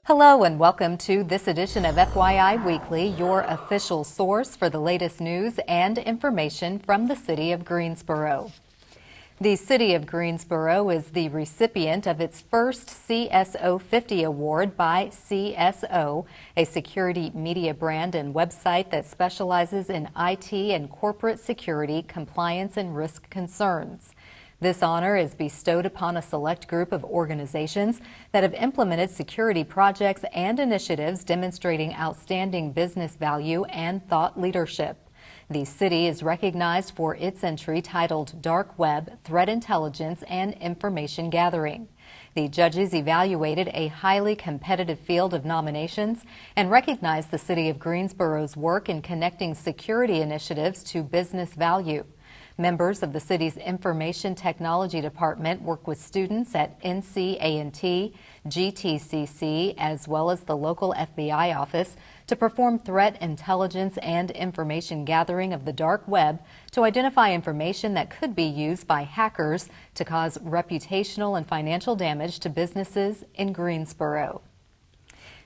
Hello and welcome to this edition of FYI Weekly, your official source for the latest news and information from the city of Greensboro. The city of Greensboro is the recipient of its first CSO 50 award by CSO, a security media brand and website that specializes in IT and corporate security, compliance, and risk concerns. This honor is bestowed upon a select group of organizations that have implemented security projects and initiatives demonstrating outstanding business value and thought leadership. The city is recognized for its entry titled Dark Web, Threat Intelligence, and Information Gathering. The judges evaluated a highly competitive field of nominations and recognized the city of Greensboro's work in connecting security initiatives to business value. Members of the city's Information Technology Department work with students at NC&T, GTCC, as well as the local FBI office to perform threat intelligence and information gathering of the dark web to identify information that could be used by hackers to cause reputational and financial damage to businesses in Greensboro.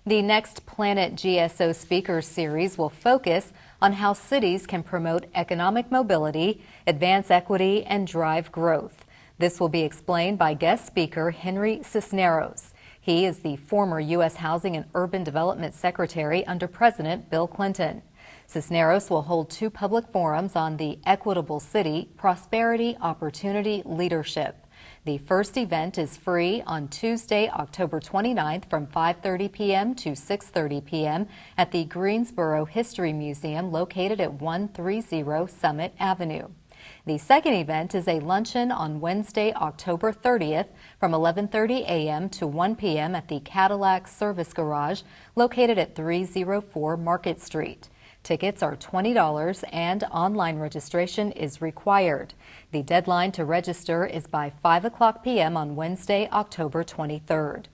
The next Planet GSO Speakers Series will focus on how cities can promote economic mobility, advance equity, and drive growth. This will be explained by guest speaker Henry Cisneros. He is the former U.S. Housing and Urban Development Secretary under President Bill Clinton. Cisneros will hold two public forums on the equitable city, prosperity, opportunity, leadership. The first event is free on Tuesday, October 29th from 5:30 p.m. to 6:30 p.m. at the Greensboro History Museum located at 130 Summit Avenue. The second event is a luncheon on Wednesday, October 30th from 11:30 a.m. to 1 p.m. at the Cadillac Service Garage located at 304 Market Street. Tickets are $20 and online registration is required. The deadline to register is by 5 p.m. on Wednesday, October 23rd.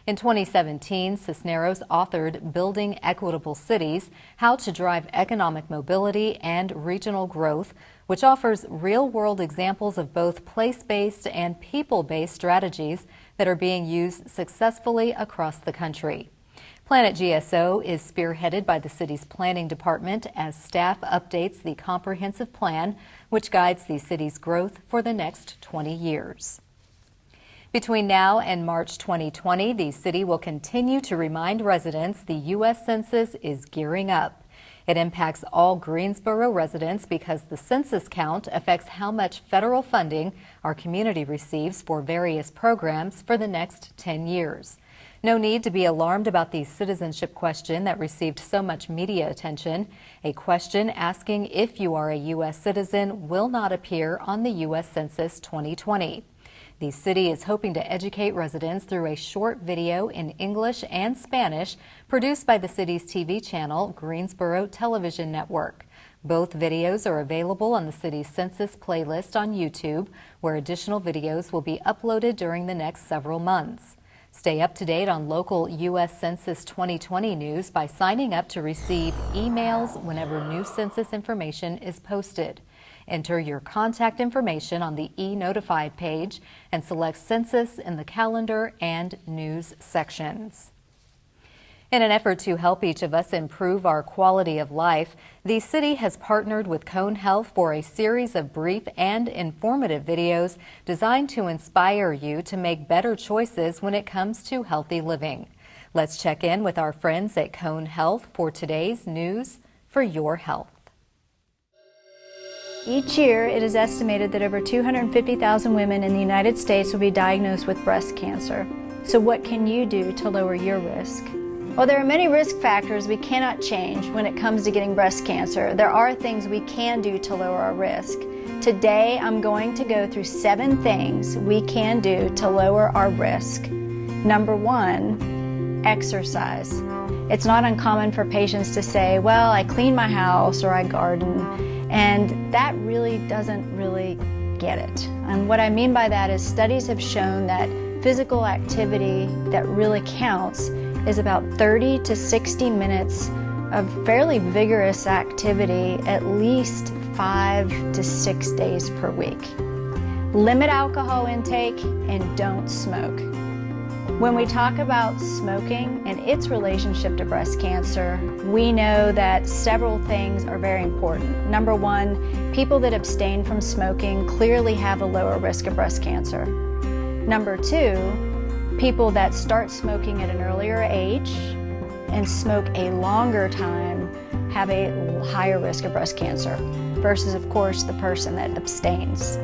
In 2017, Cisneros authored Building Equitable Cities, How to Drive Economic Mobility and Regional Growth, which offers real-world examples of both place-based and people-based strategies that are being used successfully across the country. Planet GSO is spearheaded by the city's planning department as staff updates the comprehensive plan, which guides the city's growth for the next 20 years. Between now and March 2020, the city will continue to remind residents the U.S. Census is gearing up. It impacts all Greensboro residents because the census count affects how much federal funding our community receives for various programs for the next 10 years. No need to be alarmed about the citizenship question that received so much media attention. A question asking if you are a U.S. citizen will not appear on the U.S. Census 2020. The city is hoping to educate residents through a short video in English and Spanish produced by the city's TV channel, Greensboro Television Network. Both videos are available on the city's census playlist on YouTube, where additional videos will be uploaded during the next several months. Stay up to date on local U.S. Census 2020 news by signing up to receive emails whenever new census information is posted. Enter your contact information on the e-notified page and select Census in the calendar and news sections. In an effort to help each of us improve our quality of life, the city has partnered with Cone Health for a series of brief and informative videos designed to inspire you to make better choices when it comes to healthy living. Let's check in with our friends at Cone Health for today's news for your health. Each year, it is estimated that over 250,000 women in the United States will be diagnosed with breast cancer. So what can you do to lower your risk? While there are many risk factors we cannot change when it comes to getting breast cancer, there are things we can do to lower our risk. Today, I'm going to go through 7 things we can do to lower our risk. Number 1, exercise. It's not uncommon for patients to say, well, I clean my house or I garden, and that really doesn't get it. And what I mean by that is studies have shown that physical activity that really counts is about 30 to 60 minutes of fairly vigorous activity at least 5 to 6 days per week. Limit alcohol intake and don't smoke. When we talk about smoking and its relationship to breast cancer, we know that several things are very important. Number one, people that abstain from smoking clearly have a lower risk of breast cancer. Number two, people that start smoking at an earlier age and smoke a longer time have a higher risk of breast cancer versus, of course, the person that abstains.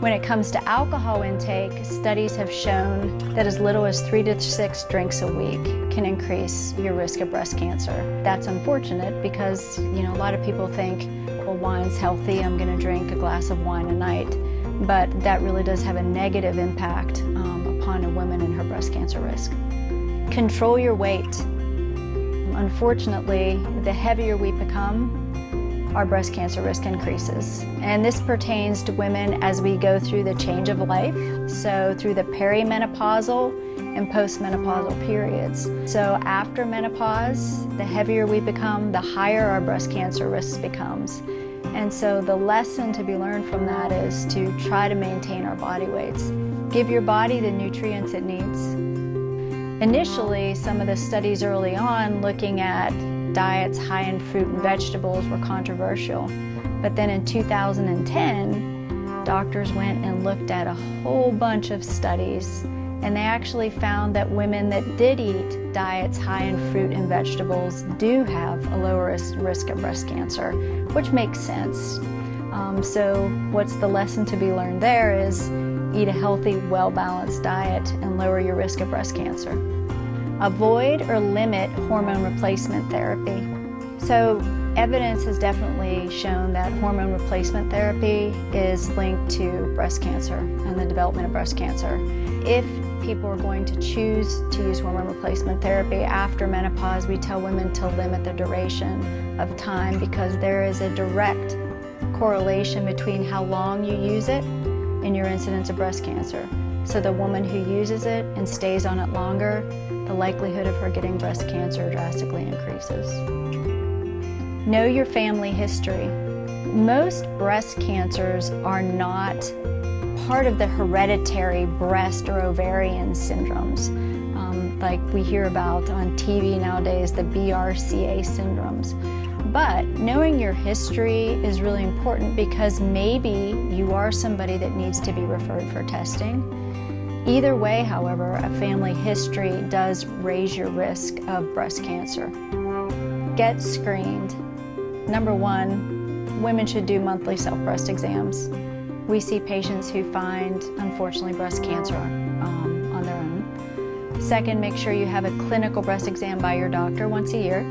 When it comes to alcohol intake, studies have shown that as little as 3 to 6 drinks a week can increase your risk of breast cancer. That's unfortunate because, a lot of people think, well, wine's healthy, I'm going to drink a glass of wine a night. But that really does have a negative impact upon a woman and her breast cancer risk. Control your weight. Unfortunately, the heavier we become, our breast cancer risk increases. And this pertains to women as we go through the change of life, so through the perimenopausal and postmenopausal periods. So after menopause, the heavier we become, the higher our breast cancer risk becomes. And so the lesson to be learned from that is to try to maintain our body weights. Give your body the nutrients it needs. Initially, some of the studies early on looking at diets high in fruit and vegetables were controversial. But then in 2010, doctors went and looked at a whole bunch of studies, and they actually found that women that did eat diets high in fruit and vegetables do have a lower risk of breast cancer, which makes sense. So what's the lesson to be learned there is eat a healthy, well-balanced diet and lower your risk of breast cancer. Avoid or limit hormone replacement therapy. So evidence has definitely shown that hormone replacement therapy is linked to breast cancer and the development of breast cancer. If people are going to choose to use hormone replacement therapy after menopause, we tell women to limit the duration of time because there is a direct correlation between how long you use it and your incidence of breast cancer. So the woman who uses it and stays on it longer, the likelihood of her getting breast cancer drastically increases. Know your family history. Most breast cancers are not part of the hereditary breast or ovarian syndromes, like we hear about on TV nowadays, the BRCA syndromes. But knowing your history is really important because maybe you are somebody that needs to be referred for testing. Either way, however, a family history does raise your risk of breast cancer. Get screened. Number one, women should do monthly self-breast exams. We see patients who find, unfortunately, breast cancer on their own. Second, make sure you have a clinical breast exam by your doctor once a year.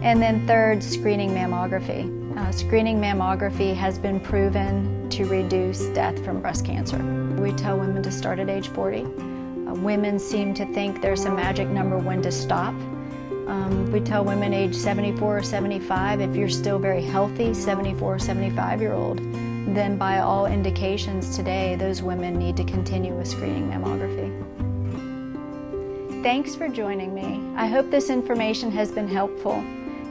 And then third, screening mammography. Screening mammography has been proven to reduce death from breast cancer. We tell women to start at age 40. Women seem to think there's a magic number when to stop. We tell women age 74 or 75, if you're still very healthy, 74 or 75-year-old, then by all indications today, those women need to continue with screening mammography. Thanks for joining me. I hope this information has been helpful.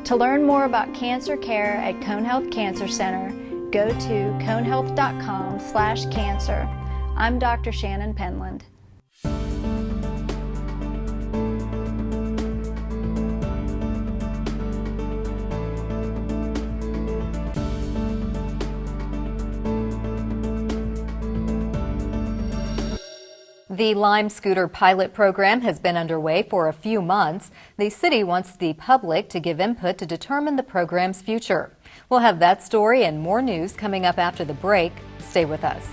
To learn more about cancer care at Cone Health Cancer Center, go to conehealth.com/cancer. I'm Dr. Shannon Penland. The Lime Scooter pilot program has been underway for a few months. The city wants the public to give input to determine the program's future. We'll have that story and more news coming up after the break. Stay with us.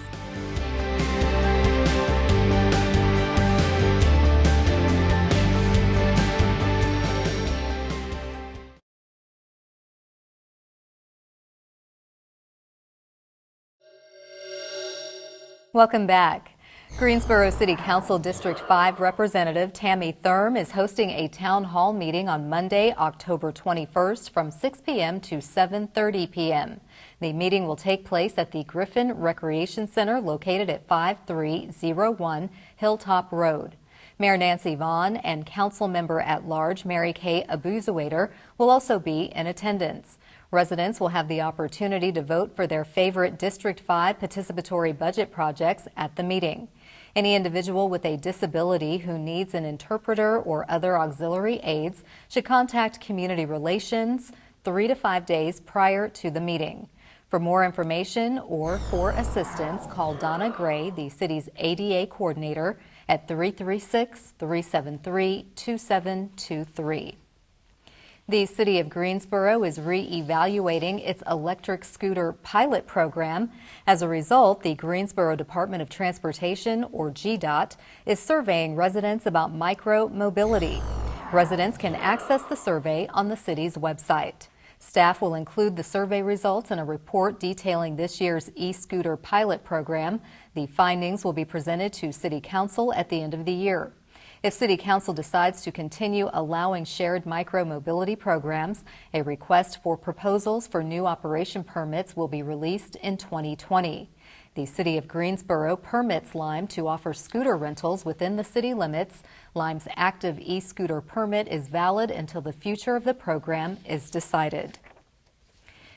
Welcome back. Greensboro City Council District 5 Representative Tammy Thurm is hosting a town hall meeting on Monday, October 21st from 6 p.m. to 7:30 p.m. The meeting will take place at the Griffin Recreation Center located at 5301 Hilltop Road. Mayor Nancy Vaughn and Council Member at Large Mary Kay Abuzawader will also be in attendance. Residents will have the opportunity to vote for their favorite District 5 participatory budget projects at the meeting. Any individual with a disability who needs an interpreter or other auxiliary aids should contact Community Relations 3 to 5 days prior to the meeting. For more information or for assistance, call Donna Gray, the city's ADA coordinator, at 336-373-2723. The City of Greensboro is re-evaluating its electric scooter pilot program. As a result, the Greensboro Department of Transportation, or GDOT, is surveying residents about micromobility. Residents can access the survey on the city's website. Staff will include the survey results in a report detailing this year's e-scooter pilot program. The findings will be presented to City Council at the end of the year. If City Council decides to continue allowing shared micromobility programs, a request for proposals for new operation permits will be released in 2020. The City of Greensboro permits Lime to offer scooter rentals within the city limits. Lime's active e-scooter permit is valid until the future of the program is decided.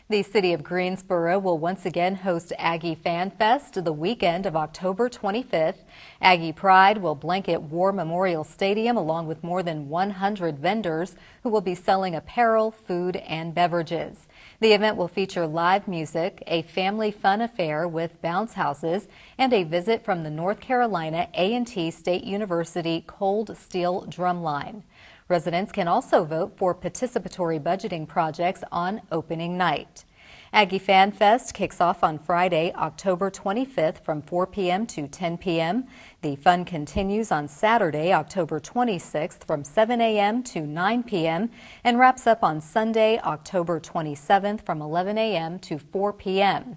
The City of Greensboro will once again host Aggie Fan Fest the weekend of October 25th. Aggie Pride will blanket War Memorial Stadium along with more than 100 vendors who will be selling apparel, food, and beverages. The event will feature live music, a family fun affair with bounce houses, and a visit from the North Carolina A&T State University Cold Steel Drumline. Residents can also vote for participatory budgeting projects on opening night. Aggie Fan Fest kicks off on Friday, October 25th from 4 p.m. to 10 p.m. The fun continues on Saturday, October 26th from 7 a.m. to 9 p.m. and wraps up on Sunday, October 27th from 11 a.m. to 4 p.m.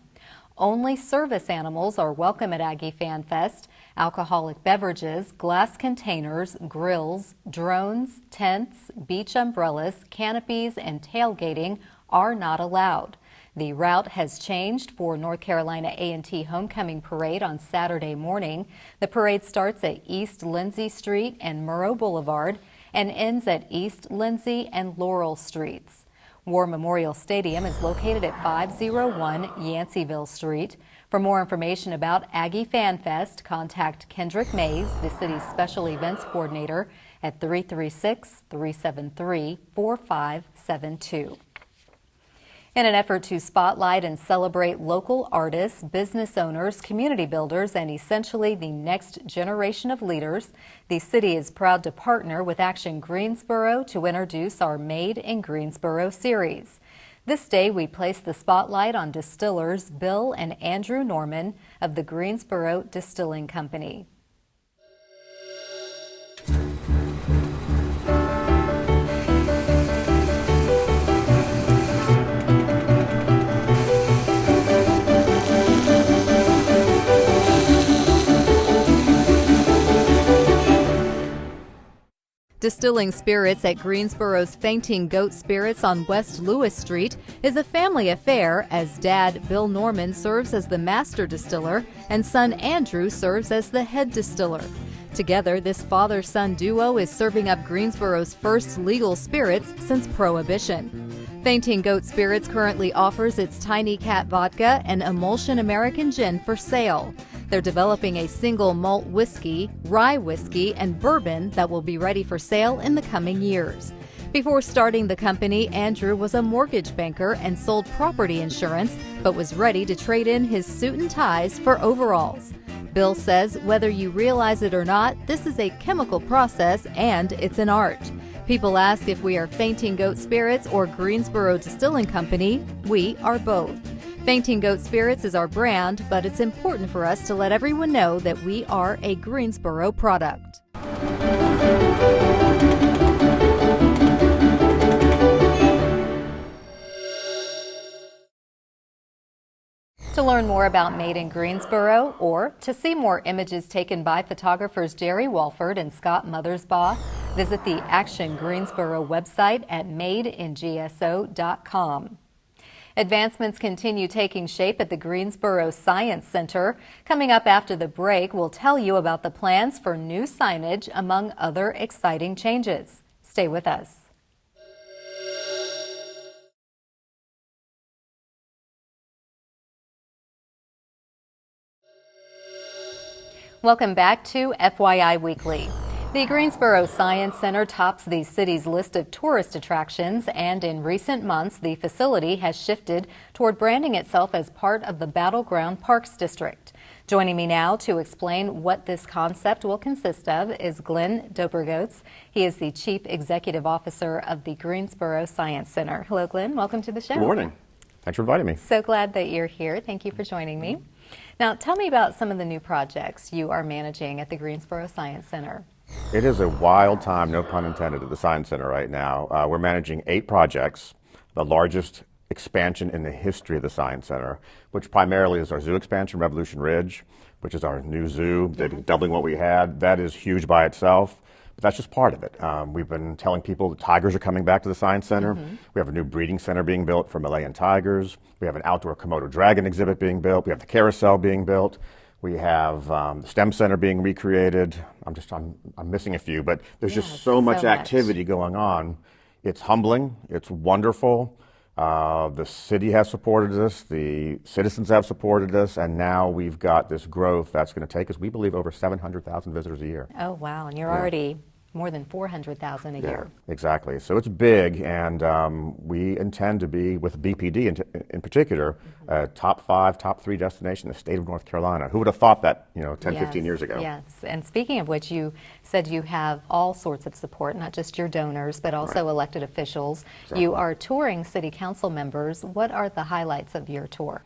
Only service animals are welcome at Aggie Fan Fest. Alcoholic beverages, glass containers, grills, drones, tents, beach umbrellas, canopies, and tailgating are not allowed. The route has changed for North Carolina A&T Homecoming Parade on Saturday morning. The parade starts at East Lindsay Street and Murrow Boulevard and ends at East Lindsay and Laurel Streets. War Memorial Stadium is located at 501 Yanceyville Street. For more information about Aggie Fan Fest, contact Kendrick Mays, the city's Special Events Coordinator, at 336-373-4572. In an effort to spotlight and celebrate local artists, business owners, community builders, and essentially the next generation of leaders, the city is proud to partner with Action Greensboro to introduce our Made in Greensboro series. This day, we place the spotlight on distillers Bill and Andrew Norman of the Greensboro Distilling Company. Distilling spirits at Greensboro's Fainting Goat Spirits on West Lewis Street is a family affair, as Dad Bill Norman serves as the master distiller and son Andrew serves as the head distiller. Together, this father-son duo is serving up Greensboro's first legal spirits since Prohibition. Fainting Goat Spirits currently offers its Tiny Cat Vodka and Emulsion American Gin for sale. They're developing a single malt whiskey, rye whiskey, and bourbon that will be ready for sale in the coming years. Before starting the company, Andrew was a mortgage banker and sold property insurance, but was ready to trade in his suit and ties for overalls. Bill says whether you realize it or not, this is a chemical process and it's an art. People ask if we are Fainting Goat Spirits or Greensboro Distilling Company. We are both. Fainting Goat Spirits is our brand, but it's important for us to let everyone know that we are a Greensboro product. To learn more about Made in Greensboro or to see more images taken by photographers Jerry Walford and Scott Mothersbaugh, visit the Action Greensboro website at madeingso.com. Advancements continue taking shape at the Greensboro Science Center. Coming up after the break, we'll tell you about the plans for new signage, among other exciting changes. Stay with us. Welcome back to FYI Weekly. The Greensboro Science Center tops the city's list of tourist attractions, and in recent months, the facility has shifted toward branding itself as part of the Battleground Parks District. Joining me now to explain what this concept will consist of is Glenn Dobergoats. He is the Chief Executive Officer of the Greensboro Science Center. Hello, Glenn. Welcome to the show. Good morning. Thanks for inviting me. So glad that you're here. Thank you for joining me. Now, tell me about some of the new projects you are managing at the Greensboro Science Center. It is a wild time, no pun intended, at the Science Center right now. We're managing 8 projects, the largest expansion in the history of the Science Center, which primarily is our zoo expansion, Revolution Ridge, which is our new zoo, doubling what we had. That is huge by itself, but that's just part of it. We've been telling people the tigers are coming back to the Science Center. We have a new breeding center being built for Malayan tigers. We have an outdoor Komodo dragon exhibit being built. We have the carousel being built. We have the STEM Center being recreated. I'm missing a few, but there's just so much activity going on. It's humbling. It's wonderful. The city has supported us. The citizens have supported us. And now we've got this growth that's going to take us, we believe, over 700,000 visitors a year. Oh, wow. And you're already more than 400,000 a year. Exactly. So it's big, and we intend to be, with BPD in particular, a top 5, top 3 destination in the state of North Carolina. Who would have thought that, 10, 15 years ago? Yes. And speaking of which, you said you have all sorts of support, not just your donors, but also elected officials. Exactly. You are touring city council members. What are the highlights of your tour?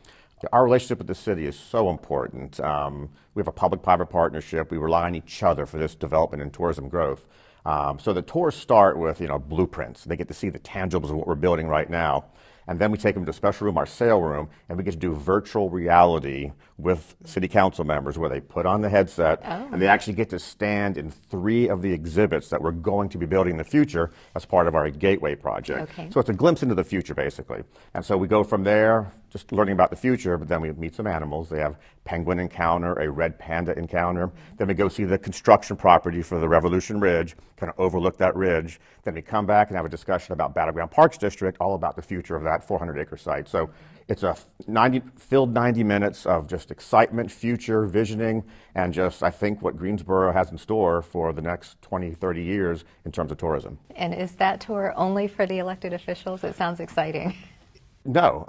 Our relationship with the city is so important. We have a public-private partnership. We rely on each other for this development and tourism growth. So the tours start with, blueprints. They get to see the tangibles of what we're building right now. And then we take them to a special room, our sale room, and we get to do virtual reality with city council members where they put on the headset and they actually get to stand in 3 of the exhibits that we're going to be building in the future as part of our Gateway project. Okay. So it's a glimpse into the future, basically. And so we go from there, just learning about the future, but then we meet some animals. They have penguin encounter, a red panda encounter. Then we go see the construction property for the Revolution Ridge, kind of overlook that ridge. Then we come back and have a discussion about Battleground Parks District, all about the future of that 400-acre site. So it's a filled 90 minutes of just excitement, future, visioning, and just, I think, what Greensboro has in store for the next 20, 30 years in terms of tourism. And is that tour only for the elected officials? It sounds exciting. No,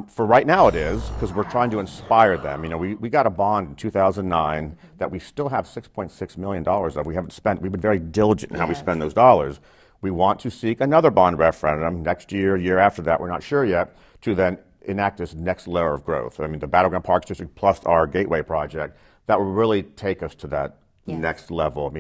for right now it is, because we're trying to inspire them. We got a bond in 2009 that we still have $6.6 million of. We haven't spent. We've been very diligent in how we spend those dollars. We want to seek another bond referendum next year, year after that, we're not sure yet, to then enact this next layer of growth. The Battleground Parks District plus our Gateway project, that will really take us to that next level.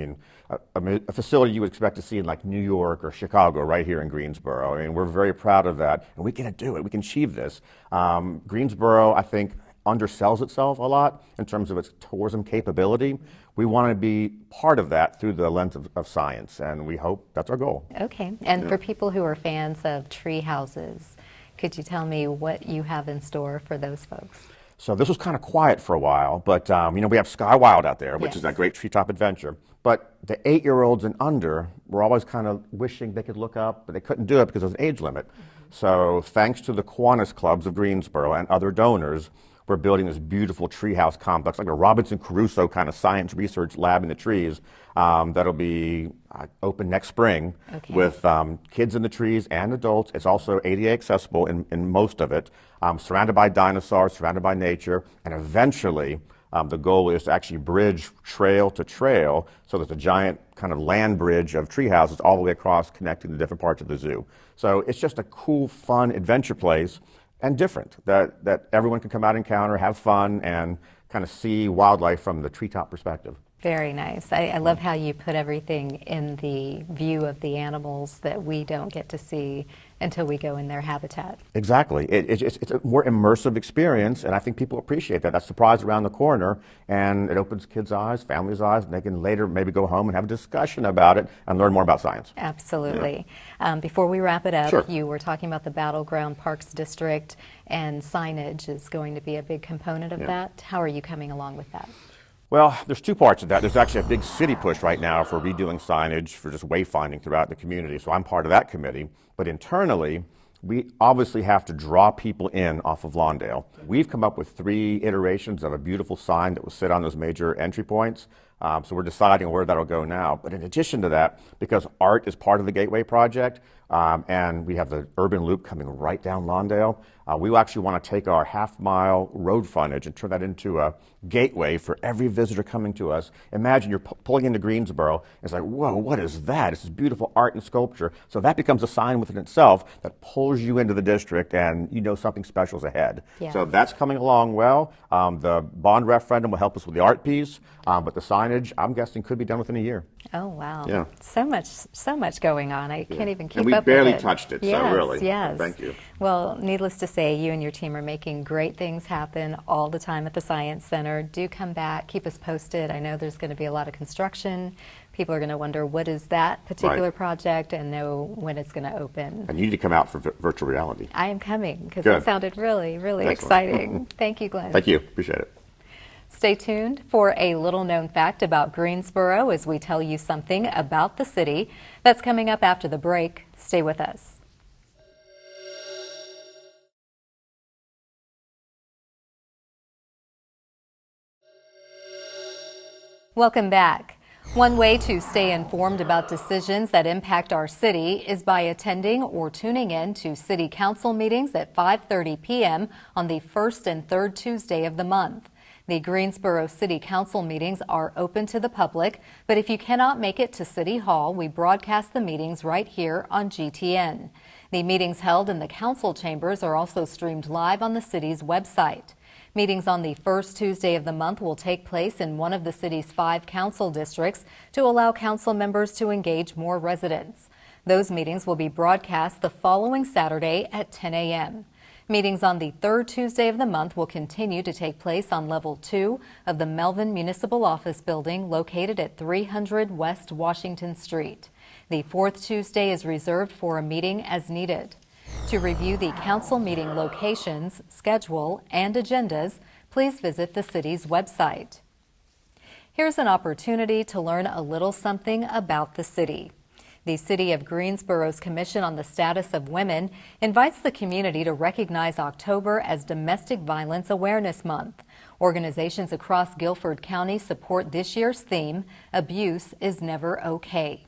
A facility you would expect to see in like New York or Chicago, right here in Greensboro. We're very proud of that, and we can do it. We can achieve this. Greensboro, I think, undersells itself a lot in terms of its tourism capability. We want to be part of that through the lens of science, and we hope that's our goal. Okay. And for people who are fans of tree houses, could you tell me what you have in store for those folks? So this was kind of quiet for a while, but we have Sky Wild out there, which is that great treetop adventure. But the 8-year-olds and under were always kind of wishing they could look up, but they couldn't do it because of an age limit. So thanks to the Kiwanis Clubs of Greensboro and other donors, we're building this beautiful treehouse complex, like a Robinson Crusoe kind of science research lab in the trees that'll be open next spring with kids in the trees and adults. It's also ADA accessible in most of it, surrounded by dinosaurs, surrounded by nature, and eventually the goal is to actually bridge trail to trail, so there's a giant kind of land bridge of tree houses all the way across connecting the different parts of the zoo. So it's just a cool, fun adventure place, and different, that everyone can come out and encounter, have fun, and kind of see wildlife from the treetop perspective. Very nice. I love how you put everything in the view of the animals that we don't get to see until we go in their habitat. Exactly. It's a more immersive experience, and I think people appreciate that. That surprise around the corner, and it opens kids' eyes, families' eyes, and they can later maybe go home and have a discussion about it and learn more about science. Absolutely. Yeah. Before we wrap it up, Sure. You were talking about the Battleground Parks District, and signage is going to be a big component of that. How are you coming along with that? Well, there's 2 parts of that. There's actually a big city push right now for redoing signage for just wayfinding throughout the community. So I'm part of that committee. But internally, we obviously have to draw people in off of Lawndale. We've come up with 3 iterations of a beautiful sign that will sit on those major entry points. So we're deciding where that'll go now. But in addition to that, because art is part of the Gateway project, and we have the urban loop coming right down Lawndale, we actually want to take our half-mile road frontage and turn that into a gateway for every visitor coming to us. Imagine you're pulling into Greensboro, and it's like, whoa, what is that? It's this beautiful art and sculpture. So that becomes a sign within itself that pulls you into the district, and you know something special is ahead. Yes. So that's coming along well. The bond referendum will help us with the art piece, but the signage, I'm guessing, could be done within a year. Oh, wow. Yeah. So much going on. I can't even keep And we up barely with it. touched it, Yes, so really. Yes. Thank you. Well, needless to say, you and your team are making great things happen all the time at the Science Center. Do come back, keep us posted. I know there's going to be a lot of construction. People are going to wonder, what is that particular project, and know when it's going to open. And you need to come out for virtual reality. I am coming, because Good. it sounded really, really Excellent. exciting. Thank you, Glenn. Thank you. Appreciate it. Stay tuned for a little-known fact about Greensboro as we tell you something about the city. That's coming up after the break. Stay with us. Welcome back. One way to stay informed about decisions that impact our city is by attending or tuning in to City Council meetings at 5:30 p.m. on the first and third Tuesday of the month. The Greensboro City Council meetings are open to the public, but if you cannot make it to City Hall, we broadcast the meetings right here on GTN. The meetings held in the council chambers are also streamed live on the city's website. Meetings on the first Tuesday of the month will take place in one of the city's 5 council districts to allow council members to engage more residents. Those meetings will be broadcast the following Saturday at 10 a.m. Meetings on the third Tuesday of the month will continue to take place on Level 2 of the Melvin Municipal Office Building located at 300 West Washington Street. The fourth Tuesday is reserved for a meeting as needed. To review the council meeting locations, schedule, and agendas, please visit the city's website. Here's an opportunity to learn a little something about the city. The City of Greensboro's Commission on the Status of Women invites the community to recognize October as Domestic Violence Awareness Month. Organizations across Guilford County support this year's theme, Abuse is Never Okay.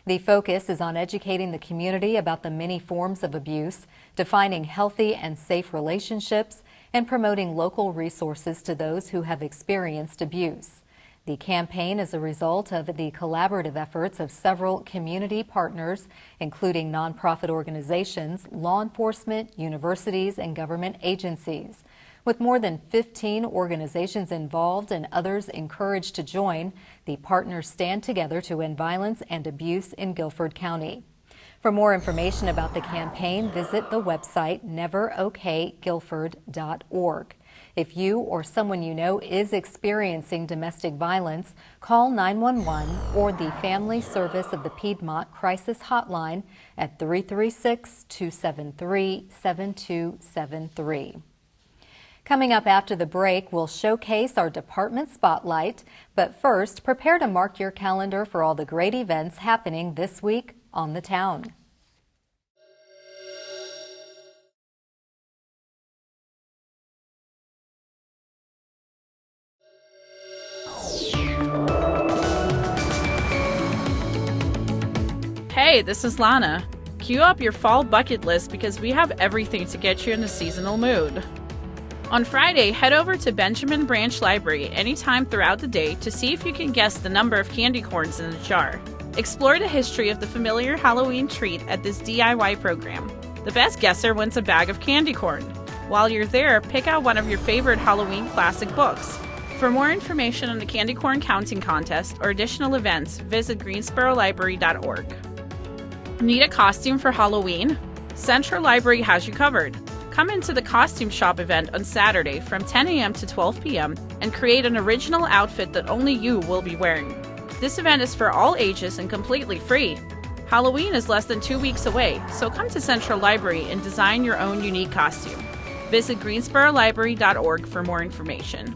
The focus is on educating the community about the many forms of abuse, defining healthy and safe relationships, and promoting local resources to those who have experienced abuse. The campaign is a result of the collaborative efforts of several community partners, including nonprofit organizations, law enforcement, universities, and government agencies. With more than 15 organizations involved and others encouraged to join, the partners stand together to end violence and abuse in Guilford County. For more information about the campaign, visit the website neverokguilford.org. If you or someone you know is experiencing domestic violence, call 911 or the Family Service of the Piedmont Crisis Hotline at 336-273-7273. Coming up after the break, we'll showcase our department spotlight. But first, prepare to mark your calendar for all the great events happening this week on the town. Hey, this is Lana. Cue up your fall bucket list because we have everything to get you in a seasonal mood. On Friday, head over to Benjamin Branch Library anytime throughout the day to see if you can guess the number of candy corns in a jar. Explore the history of the familiar Halloween treat at this DIY program. The best guesser wins a bag of candy corn. While you're there, pick out one of your favorite Halloween classic books. For more information on the candy corn counting contest or additional events, visit greensborolibrary.org. Need a costume for Halloween? Central Library has you covered. Come into the costume shop event on Saturday from 10 a.m. to 12 p.m. and create an original outfit that only you will be wearing. This event is for all ages and completely free. Halloween is less than 2 weeks away, so come to Central Library and design your own unique costume. Visit greensborolibrary.org for more information.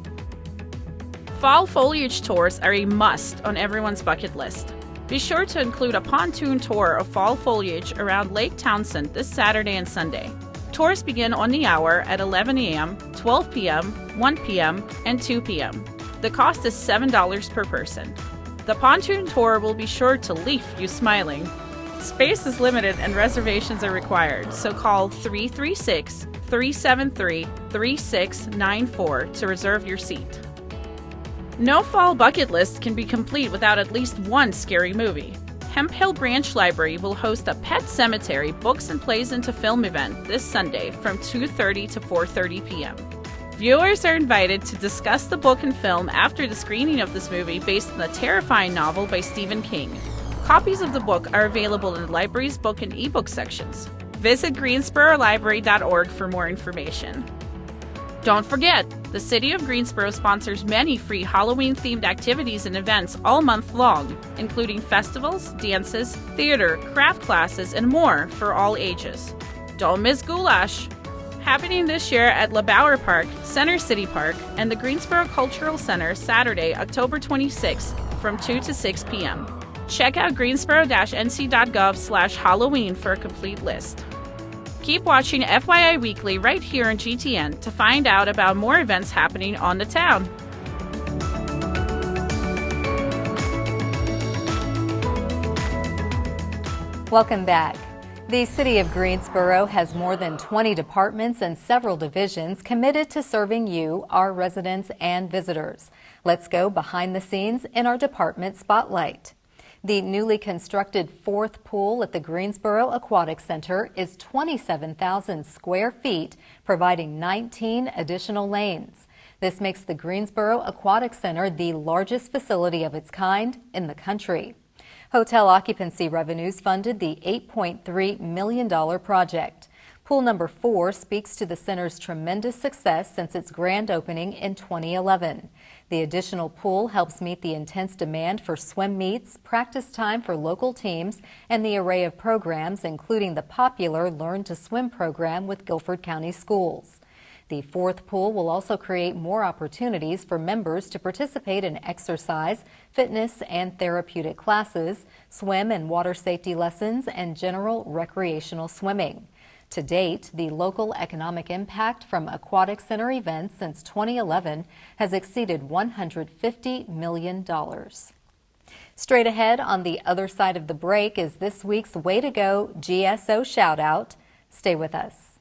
Fall foliage tours are a must on everyone's bucket list. Be sure to include a pontoon tour of fall foliage around Lake Townsend this Saturday and Sunday. Tours begin on the hour at 11 a.m., 12 p.m., 1 p.m., and 2 p.m. The cost is $7 per person. The pontoon tour will be sure to leave you smiling. Space is limited and reservations are required, so call 336-373-3694 to reserve your seat. No fall bucket list can be complete without at least one scary movie. Hemp Hill Branch Library will host a Pet Cemetery Books and Plays into Film event this Sunday from 2:30 to 4:30 p.m. Viewers are invited to discuss the book and film after the screening of this movie based on the terrifying novel by Stephen King. Copies of the book are available in the library's book and ebook sections. Visit greensborolibrary.org for more information. Don't forget, the City of Greensboro sponsors many free Halloween-themed activities and events all month long, including festivals, dances, theater, craft classes, and more for all ages. Don't miss Goulash! Happening this year at LeBauer Park, Center City Park, and the Greensboro Cultural Center Saturday, October 26th from 2 to 6 p.m. Check out greensboro-nc.gov/Halloween for a complete list. Keep watching FYI Weekly right here on GTN to find out about more events happening on the town. Welcome back. The City of Greensboro has more than 20 departments and several divisions committed to serving you, our residents and visitors. Let's go behind the scenes in our department spotlight. The newly constructed fourth pool at the Greensboro Aquatic Center is 27,000 square feet, providing 19 additional lanes. This makes the Greensboro Aquatic Center the largest facility of its kind in the country. Hotel occupancy revenues funded the $8.3 million project. Pool number 4 speaks to the center's tremendous success since its grand opening in 2011. The additional pool helps meet the intense demand for swim meets, practice time for local teams, and the array of programs, including the popular Learn to Swim program with Guilford County Schools. The fourth pool will also create more opportunities for members to participate in exercise, fitness, and therapeutic classes, swim and water safety lessons, and general recreational swimming. To date, the local economic impact from aquatic center events since 2011 has exceeded $150 million. Straight ahead on the other side of the break is this week's Way to Go GSO shout out. Stay with us.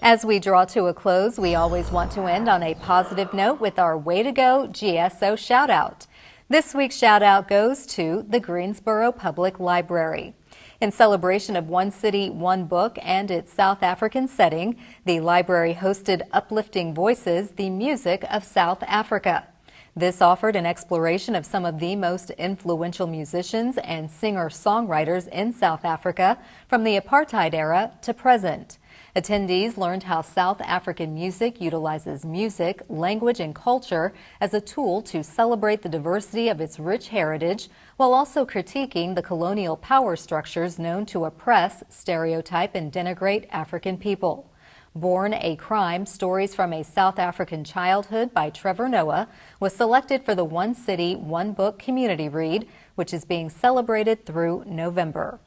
As we draw to a close, we always want to end on a positive note with our Way to Go GSO shout out. This week's shout out goes to the Greensboro Public Library. In celebration of One City, One Book and its South African setting, the library hosted Uplifting Voices, the Music of South Africa. This offered an exploration of some of the most influential musicians and singer-songwriters in South Africa from the apartheid era to present. Attendees learned how South African music utilizes music, language, and culture as a tool to celebrate the diversity of its rich heritage, while also critiquing the colonial power structures known to oppress, stereotype, and denigrate African people. Born a Crime, Stories from a South African Childhood by Trevor Noah was selected for the One City, One Book community read, which is being celebrated through November.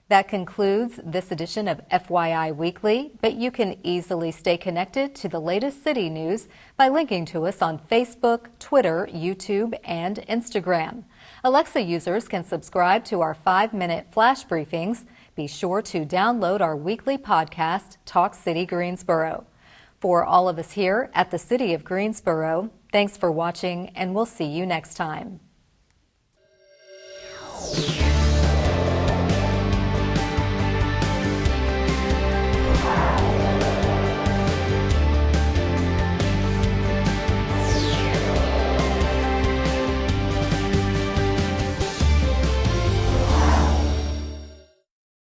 That concludes this edition of FYI Weekly, but you can easily stay connected to the latest city news by linking to us on Facebook, Twitter, YouTube, and Instagram. Alexa users can subscribe to our 5-minute flash briefings. Be sure to download our weekly podcast, Talk City Greensboro. For all of us here at the City of Greensboro, thanks for watching, and we'll see you next time.